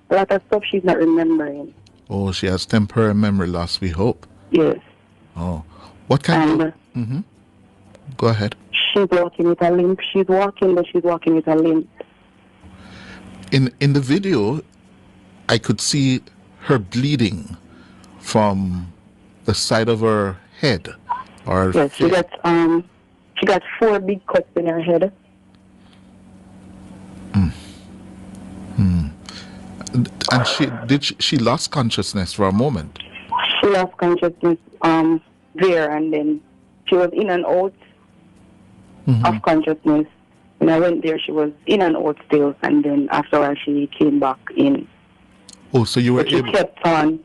a lot of stuff she's not remembering. Oh, she has temporary memory loss, we hope. Yes. Oh. What kind And of... Go ahead. she's walking with a limp. She's walking, but she's walking with a limp. In the video, I could see her bleeding from the side of her head. Or Yes, she got 4 big cuts in her head. And she lost consciousness for a moment. She lost consciousness there, and then she was in and out of consciousness. When I went there, she was in and out still, and then after a while she came back in. Oh, so you were But she able... kept on.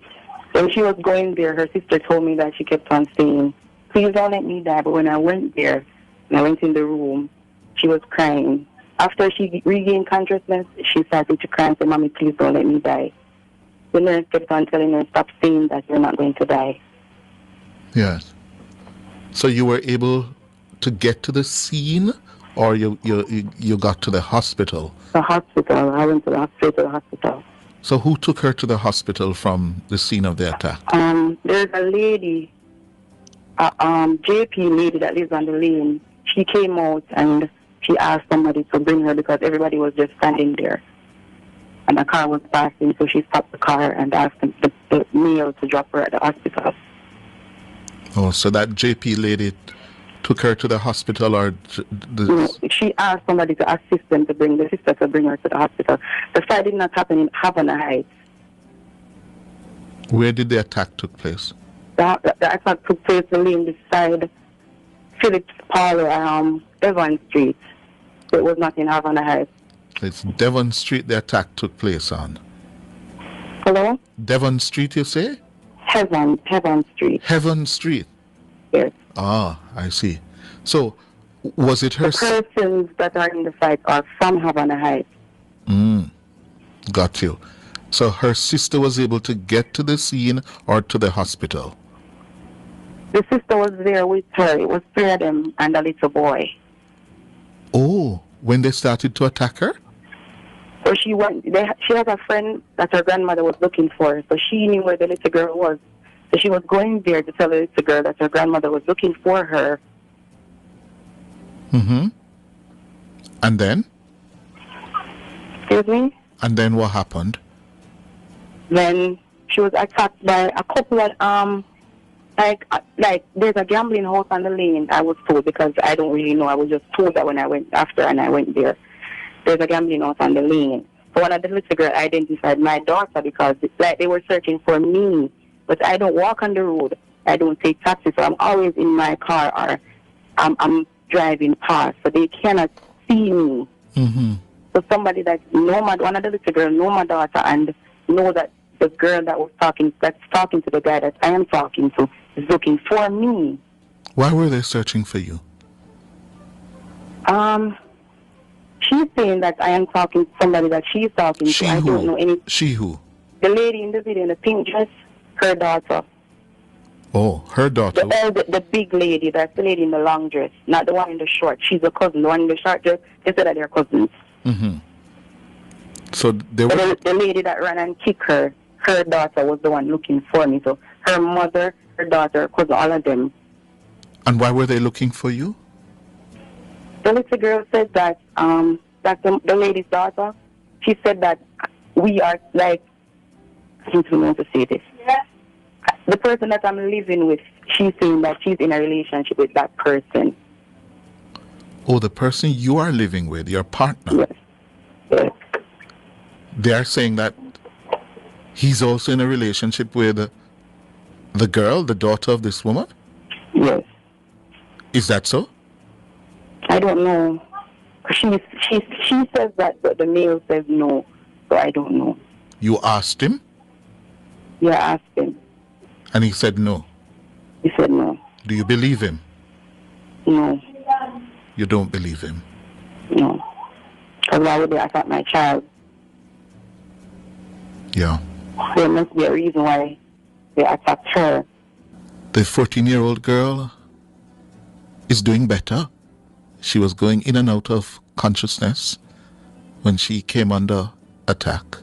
When she was going there, her sister told me that she kept on saying, "Please don't let me die." But when I went there, and I went in the room, she was crying. After she regained consciousness, she started to cry and say, "Mommy, please don't let me die." The nurse kept on telling her, "Stop saying that you're not going to die." Yes. So you were able to get to the scene, or you got to the hospital? The hospital. I went to the hospital. So who took her to the hospital from the scene of the attack? There's a lady, JP lady that lives on the lane. She came out and she asked somebody to bring her because everybody was just standing there. And the car was passing, so she stopped the car and asked the male to drop her at the hospital. Oh, so that JP lady took her to the hospital, or She asked somebody to assist them to bring the sister to bring her to the hospital. The fight did not happen in Havana Heights. Where did the attack took place? The attack took place in beside Phillips Parlor, Devon Street. So it was not in Havana Heights. It's Devon Street the attack took place on. Hello? Devon Street, you say? Heaven Street. Heaven Street. Yes. Ah, I see. So, was it her... The persons that are in the fight are from Havana Heights. Got you. So her sister was able to get to the scene or to the hospital? The sister was there with her. It was 3 of them and a little boy. Oh, when they started to attack her? So she went. She has a friend that her grandmother was looking for. So she knew where the little girl was. So she was going there to tell the little girl that her grandmother was looking for her. And then? Excuse me? And then what happened? Then she was attacked by a couple of like there's a gambling house on the lane. I was told, because I don't really know. I was just told that when I went after and I went there. There's a gambling house on the lane. So one of the little girl identified my daughter because they were searching for me. But I don't walk on the road. I don't take taxi, so I'm always in my car or I'm driving past, so they cannot see me. So somebody that one of the little girls know my daughter and know that the girl that's talking to the guy that I am talking to is looking for me. Why were they searching for you? She's saying that I am talking to somebody that she's talking to. I don't know any. She who? The lady in the video in the pink dress, her daughter. Oh, her daughter. The big lady, that's the lady in the long dress, not the one in the short. She's a cousin. The one in the short dress, they said that they're cousins. So they were... The lady that ran and kicked her daughter was the one looking for me. So her mother, her daughter, her cousin, all of them. And why were they looking for you? The little girl said that the lady's daughter, she said that we are like, I don't know how to say this. The person that I'm living with, she's saying that she's in a relationship with that person. Oh, the person you are living with, your partner? Yes. They are saying that he's also in a relationship with the girl, the daughter of this woman? Yes. Is that so? I don't know. She says that, but the male says no, so I don't know. You asked him? Yeah, I asked him. And he said no? He said no. Do you believe him? No. You don't believe him? No. Because why would they attack my child? Yeah. There must be a reason why they attacked her. The 14-year-old girl is doing better. She was going in and out of consciousness when she came under attack.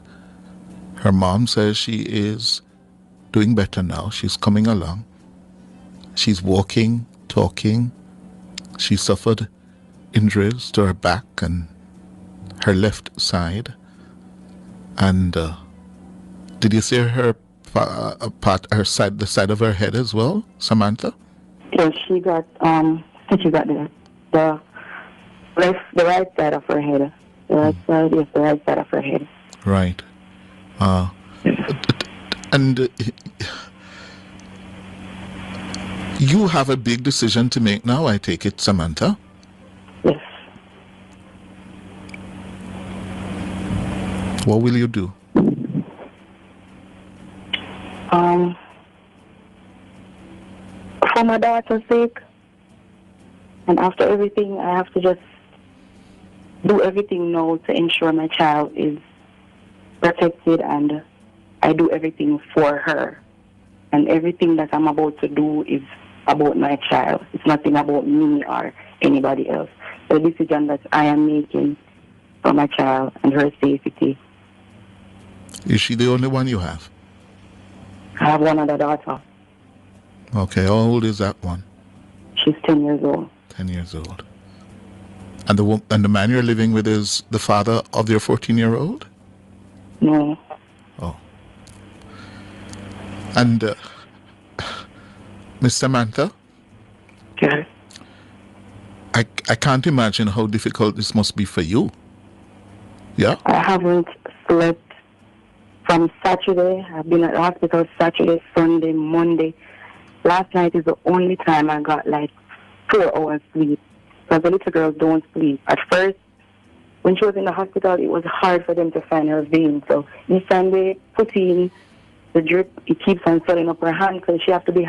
Her mom says she is doing better now. She's coming along. She's walking, talking. She suffered injuries to her back and her left side. And did you see her her side, the side of her head as well, Samantha? Yes, she got the the right side of her head. The right side, yes, the right side of her head. Right. And you have a big decision to make now, I take it, Samantha. Yes. What will you do? For my daughter's sake, and after everything, I have to just do everything now to ensure my child is protected, and I do everything for her. And everything that I'm about to do is about my child. It's nothing about me or anybody else. The decision that I am making for my child and her safety. Is she the only one you have? I have one other daughter. Okay, how old is that one? She's 10 years old. 10 years old. And the man you're living with is the father of your 14-year-old? No. Oh. And Miss Samantha? Yes. I can't imagine how difficult this must be for you. Yeah? I haven't slept from Saturday. I've been at the hospital Saturday, Sunday, Monday. Last night is the only time I got like 4 hours sleep. Because the little girls don't sleep. At first, when she was in the hospital, it was hard for them to find her vein. So each time they put in the drip, it keeps on swelling up her hand because she has to be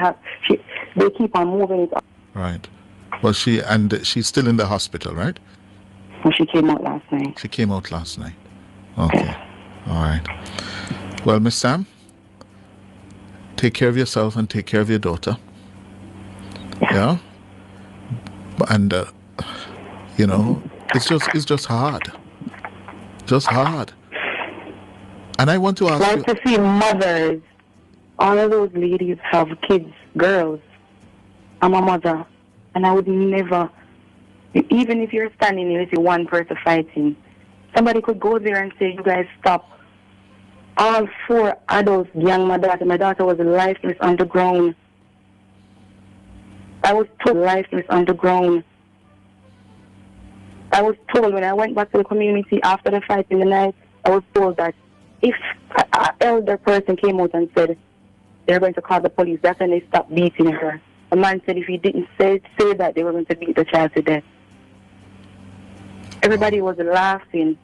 they keep on moving it up. Right. Well, she's still in the hospital, right? Well, she came out last night. She came out last night. Okay. All right. Well, Miss Sam, take care of yourself and take care of your daughter. Yeah? And, you know, it's just hard. Just hard. And I want to ask you... Like to see mothers, all of those ladies have kids, girls. I'm a mother, and I would never, even if you're standing here, you see one person fighting, somebody could go there and say, you guys stop. All 4 adults gang my daughter. My daughter was lifeless on the ground. I was told lifeless on the ground. I was told when I went back to the community after the fight in the night, I was told that if an elder person came out and said they're going to call the police, that's when they stopped beating her. The man said if he didn't say that, they were going to beat the child to death. Everybody was laughing.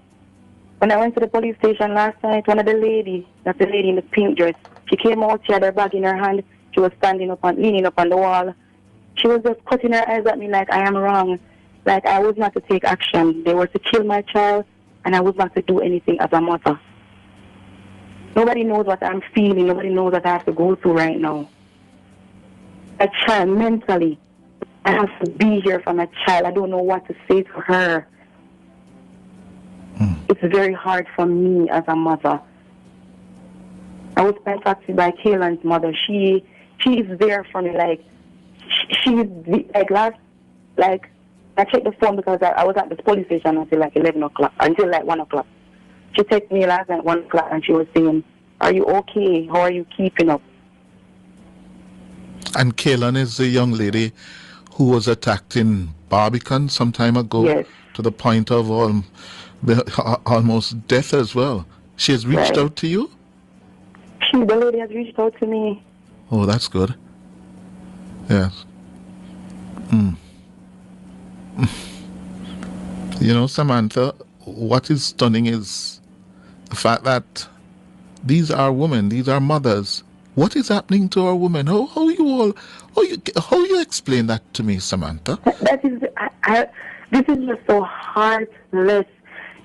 When I went to the police station last night, one of the ladies, that's the lady in the pink dress, she came out, she had her bag in her hand, she was leaning up on the wall. She was just cutting her eyes at me like I am wrong, like I was not to take action. They were to kill my child, and I was not to do anything as a mother. Nobody knows what I'm feeling. Nobody knows what I have to go through right now. My child, mentally, I have to be here for my child. I don't know what to say to her. It's very hard for me as a mother. I was contacted by Kaylan's mother. She is there for me. Like she's like I checked the phone because I was at the police station until like 11 o'clock, until like 1 o'clock. She texted me last night 1 o'clock and she was saying, "Are you okay? How are you keeping up?" And Kaylan is the young lady who was attacked in Barbican some time ago. Yes. To the point of almost death as well. She has reached out to you? The lady has reached out to me. Oh, that's good. Yes. You know, Samantha, what is stunning is the fact that these are women, these are mothers. What is happening to our women? How you explain that to me, Samantha? That is, this is just so heartless.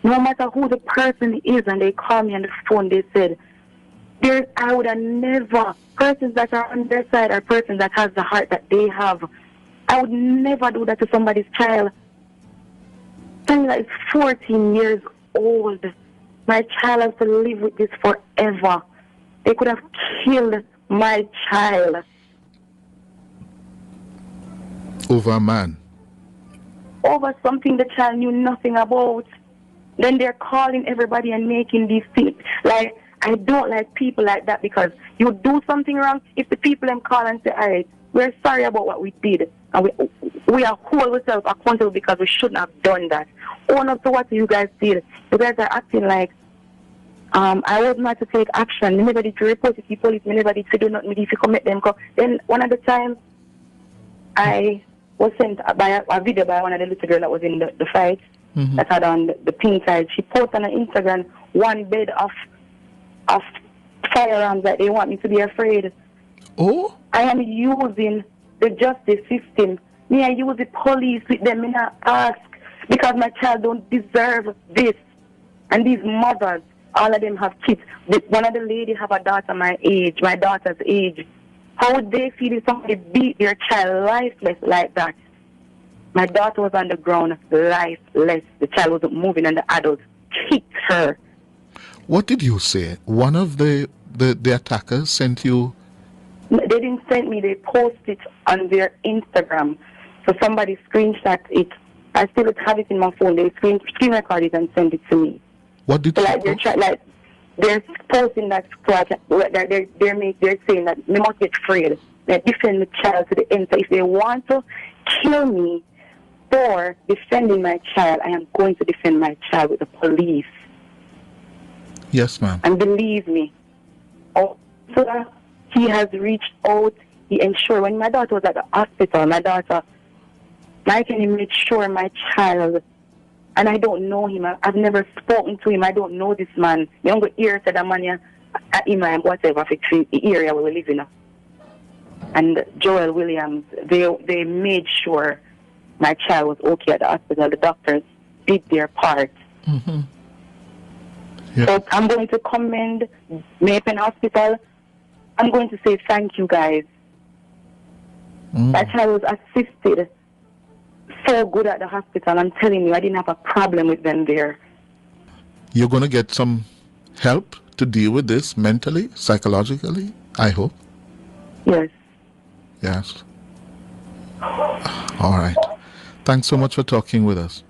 No matter who the person is, and they call me on the phone, they said, I would have never, persons that are on their side are persons that has the heart that they have. I would never do that to somebody's child. Something that is 14 years old. My child has to live with this forever. They could have killed my child. Over a man. Over something the child knew nothing about. Then they're calling everybody and making these things. Like, I don't like people like that, because you do something wrong. If the people them call and say, all right, we're sorry about what we did, and we are hold ourselves accountable because we shouldn't have done that. Own up to what you guys did. You guys are acting like I was not to take action. Me never did to report it to the police. Me never did to do nothing if you commit them. Then one of the times I was sent by a video by one of the little girl that was in the fight, that had on the pink side. She posted on her Instagram one bed of firearms that they want me to be afraid. Oh? I am using the justice system. Me, I use the police with them. Me not ask, because my child don't deserve this. And these mothers, all of them have kids. One of the ladies have a daughter my daughter's age. How would they feel if somebody beat their child lifeless like that? My daughter was on the ground, lifeless. The child wasn't moving, and the adults kicked her. What did you say? One of the attackers sent you? They didn't send me. They posted it on their Instagram. So somebody screenshot it. I still have it in my phone. They screen record it and send it to me. What did so you like they're posting that they're saying that they must get afraid. They defend the child to the end. So if they want to kill me for defending my child, I am going to defend my child with the police. Yes, ma'am. And believe me, officer, he has reached out. He ensured when my daughter was at the hospital, I can make sure my child, and I don't know him. I've never spoken to him. I don't know this man. The only ear said that man at him and whatever fixing the area where we live in. And Joel Williams, they made sure my child was okay at the hospital. The doctors did their part. Mm-hmm. Yeah. So I'm going to commend Mapen Hospital. I'm going to say thank you guys. That child was assisted so good at the hospital. I'm telling you, I didn't have a problem with them there. You're going to get some help to deal with this mentally, psychologically, I hope. Yes. Yes. All right. Thanks so much for talking with us.